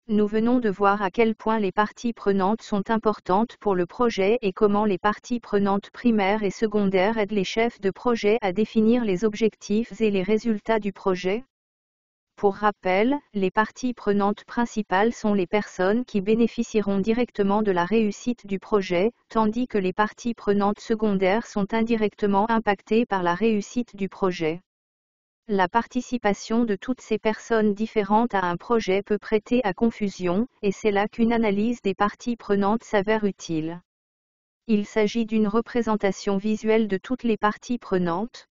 Nous venons de voir à quel point les parties prenantes sont importantes pour le projet et comment les parties prenantes primaires et secondaires aident les chefs de projet à définir les objectifs et les résultats du projet. Pour rappel, les parties prenantes principales sont les personnes qui bénéficieront directement de la réussite du projet, tandis que les parties prenantes secondaires sont indirectement impactées par la réussite du projet. La participation de toutes ces personnes différentes à un projet peut prêter à confusion, et c'est là qu'une analyse des parties prenantes s'avère utile. Il s'agit d'une représentation visuelle de toutes les parties prenantes.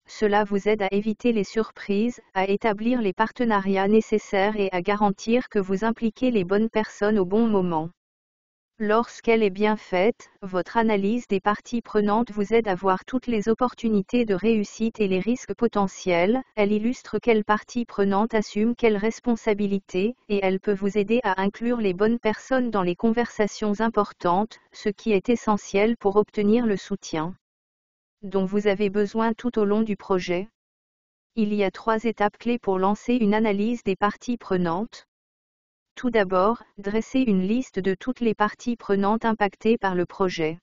Cela vous aide à éviter les surprises, à établir les partenariats nécessaires et à garantir que vous impliquez les bonnes personnes au bon moment. Lorsqu'elle est bien faite, votre analyse des parties prenantes vous aide à voir toutes les opportunités de réussite et les risques potentiels, elle illustre quelle partie prenante assume quelle responsabilité, et elle peut vous aider à inclure les bonnes personnes dans les conversations importantes, ce qui est essentiel pour obtenir le soutien dont vous avez besoin tout au long du projet. Il y a 3 étapes clés pour lancer une analyse des parties prenantes. Tout d'abord, dressez une liste de toutes les parties prenantes impactées par le projet.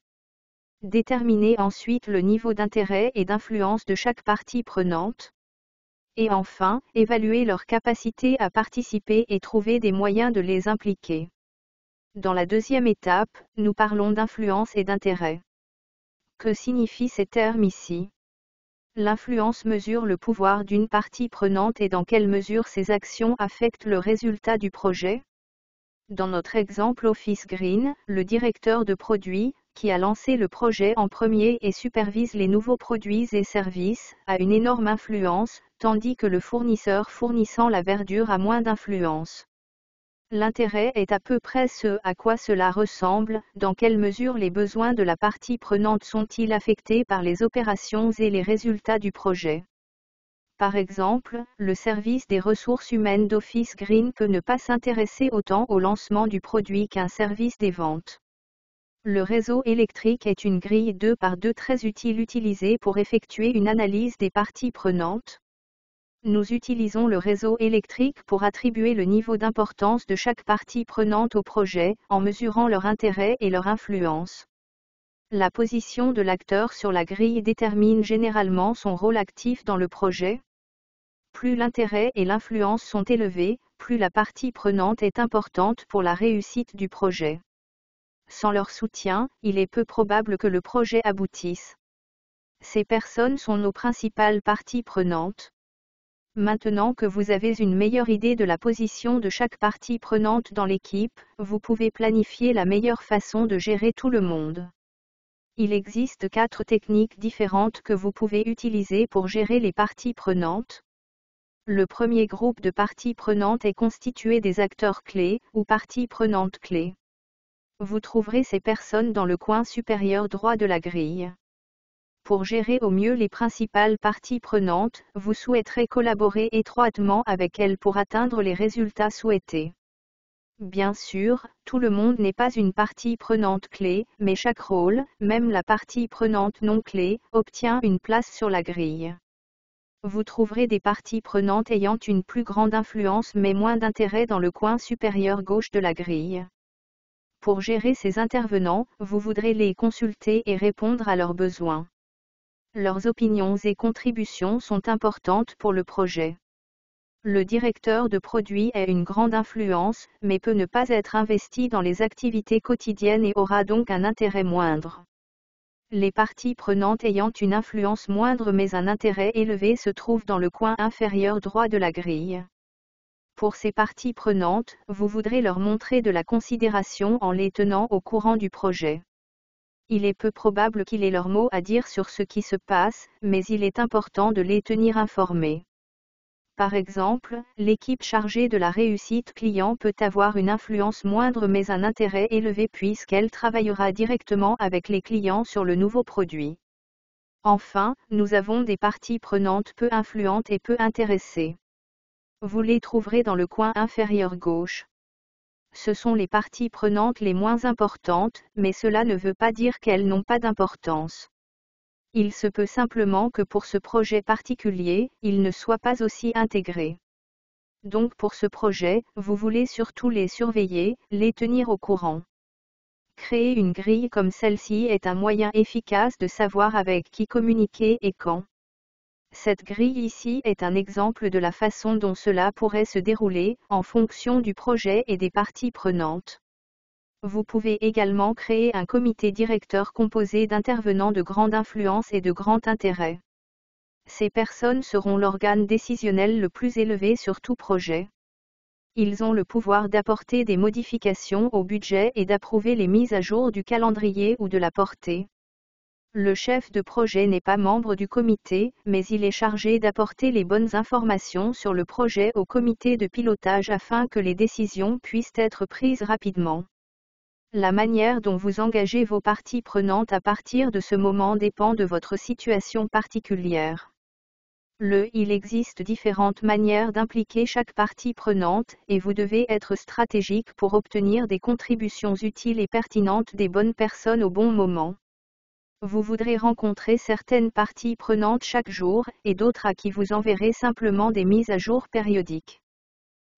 Déterminez ensuite le niveau d'intérêt et d'influence de chaque partie prenante. Et enfin, évaluez leur capacité à participer et trouver des moyens de les impliquer. Dans la deuxième étape, nous parlons d'influence et d'intérêt. Que signifient ces termes ici? L'influence mesure le pouvoir d'une partie prenante et dans quelle mesure ses actions affectent le résultat du projet. Dans notre exemple Office Green, le directeur de produit, qui a lancé le projet en premier et supervise les nouveaux produits et services, a une énorme influence, tandis que le fournisseur fournissant la verdure a moins d'influence. L'intérêt est à peu près ce à quoi cela ressemble, dans quelle mesure les besoins de la partie prenante sont-ils affectés par les opérations et les résultats du projet. Par exemple, le service des ressources humaines d'Office Green peut ne pas s'intéresser autant au lancement du produit qu'un service des ventes. Le réseau électrique est une grille 2x2 très utile utilisée pour effectuer une analyse des parties prenantes. Nous utilisons le réseau électrique pour attribuer le niveau d'importance de chaque partie prenante au projet, en mesurant leur intérêt et leur influence. La position de l'acteur sur la grille détermine généralement son rôle actif dans le projet. Plus l'intérêt et l'influence sont élevés, plus la partie prenante est importante pour la réussite du projet. Sans leur soutien, il est peu probable que le projet aboutisse. Ces personnes sont nos principales parties prenantes. Maintenant que vous avez une meilleure idée de la position de chaque partie prenante dans l'équipe, vous pouvez planifier la meilleure façon de gérer tout le monde. Il existe 4 techniques différentes que vous pouvez utiliser pour gérer les parties prenantes. Le premier groupe de parties prenantes est constitué des acteurs clés, ou parties prenantes clés. Vous trouverez ces personnes dans le coin supérieur droit de la grille. Pour gérer au mieux les principales parties prenantes, vous souhaiterez collaborer étroitement avec elles pour atteindre les résultats souhaités. Bien sûr, tout le monde n'est pas une partie prenante clé, mais chaque rôle, même la partie prenante non clé, obtient une place sur la grille. Vous trouverez des parties prenantes ayant une plus grande influence mais moins d'intérêt dans le coin supérieur gauche de la grille. Pour gérer ces intervenants, vous voudrez les consulter et répondre à leurs besoins. Leurs opinions et contributions sont importantes pour le projet. Le directeur de produit a une grande influence, mais peut ne pas être investi dans les activités quotidiennes et aura donc un intérêt moindre. Les parties prenantes ayant une influence moindre mais un intérêt élevé se trouvent dans le coin inférieur droit de la grille. Pour ces parties prenantes, vous voudrez leur montrer de la considération en les tenant au courant du projet. Il est peu probable qu'ils aient leur mot à dire sur ce qui se passe, mais il est important de les tenir informés. Par exemple, l'équipe chargée de la réussite client peut avoir une influence moindre mais un intérêt élevé puisqu'elle travaillera directement avec les clients sur le nouveau produit. Enfin, nous avons des parties prenantes peu influentes et peu intéressées. Vous les trouverez dans le coin inférieur gauche. Ce sont les parties prenantes les moins importantes, mais cela ne veut pas dire qu'elles n'ont pas d'importance. Il se peut simplement que pour ce projet particulier, ils ne soient pas aussi intégrés. Donc pour ce projet, vous voulez surtout les surveiller, les tenir au courant. Créer une grille comme celle-ci est un moyen efficace de savoir avec qui communiquer et quand. Cette grille ici est un exemple de la façon dont cela pourrait se dérouler, en fonction du projet et des parties prenantes. Vous pouvez également créer un comité directeur composé d'intervenants de grande influence et de grand intérêt. Ces personnes seront l'organe décisionnel le plus élevé sur tout projet. Ils ont le pouvoir d'apporter des modifications au budget et d'approuver les mises à jour du calendrier ou de la portée. Le chef de projet n'est pas membre du comité, mais il est chargé d'apporter les bonnes informations sur le projet au comité de pilotage afin que les décisions puissent être prises rapidement. La manière dont vous engagez vos parties prenantes à partir de ce moment dépend de votre situation particulière. Il existe différentes manières d'impliquer chaque partie prenante, et vous devez être stratégique pour obtenir des contributions utiles et pertinentes des bonnes personnes au bon moment. Vous voudrez rencontrer certaines parties prenantes chaque jour, et d'autres à qui vous enverrez simplement des mises à jour périodiques.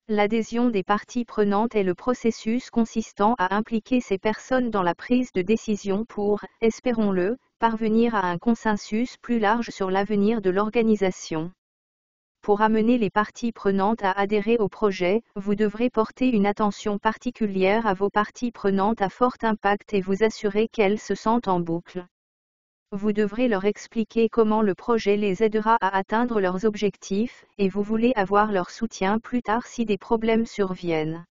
L'adhésion des parties prenantes est le processus consistant à impliquer ces personnes dans la prise de décision pour, espérons-le, parvenir à un consensus plus large sur l'avenir de l'organisation. Pour amener les parties prenantes à adhérer au projet, vous devrez porter une attention particulière à vos parties prenantes à fort impact et vous assurer qu'elles se sentent en boucle. Vous devrez leur expliquer comment le projet les aidera à atteindre leurs objectifs, et vous voulez avoir leur soutien plus tard si des problèmes surviennent.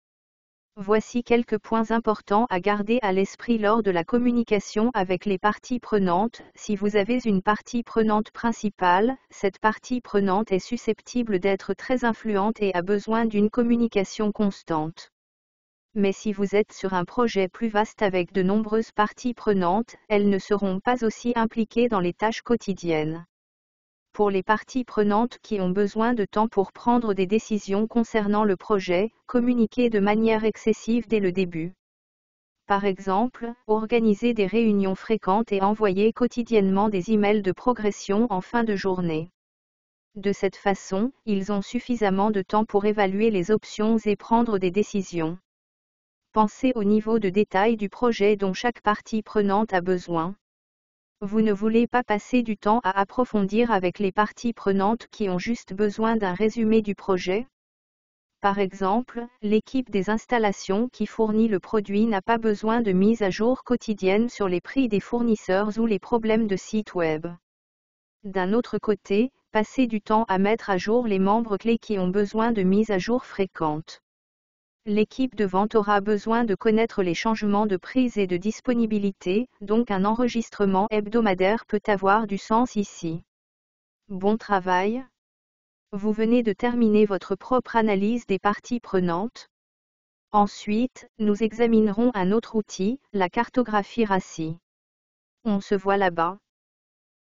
Voici quelques points importants à garder à l'esprit lors de la communication avec les parties prenantes. Si vous avez une partie prenante principale, cette partie prenante est susceptible d'être très influente et a besoin d'une communication constante. Mais si vous êtes sur un projet plus vaste avec de nombreuses parties prenantes, elles ne seront pas aussi impliquées dans les tâches quotidiennes. Pour les parties prenantes qui ont besoin de temps pour prendre des décisions concernant le projet, communiquez de manière excessive dès le début. Par exemple, organisez des réunions fréquentes et envoyez quotidiennement des emails de progression en fin de journée. De cette façon, ils ont suffisamment de temps pour évaluer les options et prendre des décisions. Pensez au niveau de détail du projet dont chaque partie prenante a besoin. Vous ne voulez pas passer du temps à approfondir avec les parties prenantes qui ont juste besoin d'un résumé du projet. Par exemple, l'équipe des installations qui fournit le produit n'a pas besoin de mise à jour quotidienne sur les prix des fournisseurs ou les problèmes de site web. D'un autre côté, passez du temps à mettre à jour les membres clés qui ont besoin de mises à jour fréquentes. L'équipe de vente aura besoin de connaître les changements de prise et de disponibilité, donc un enregistrement hebdomadaire peut avoir du sens ici. Bon travail! Vous venez de terminer votre propre analyse des parties prenantes. Ensuite, nous examinerons un autre outil, la cartographie RACI. On se voit là-bas.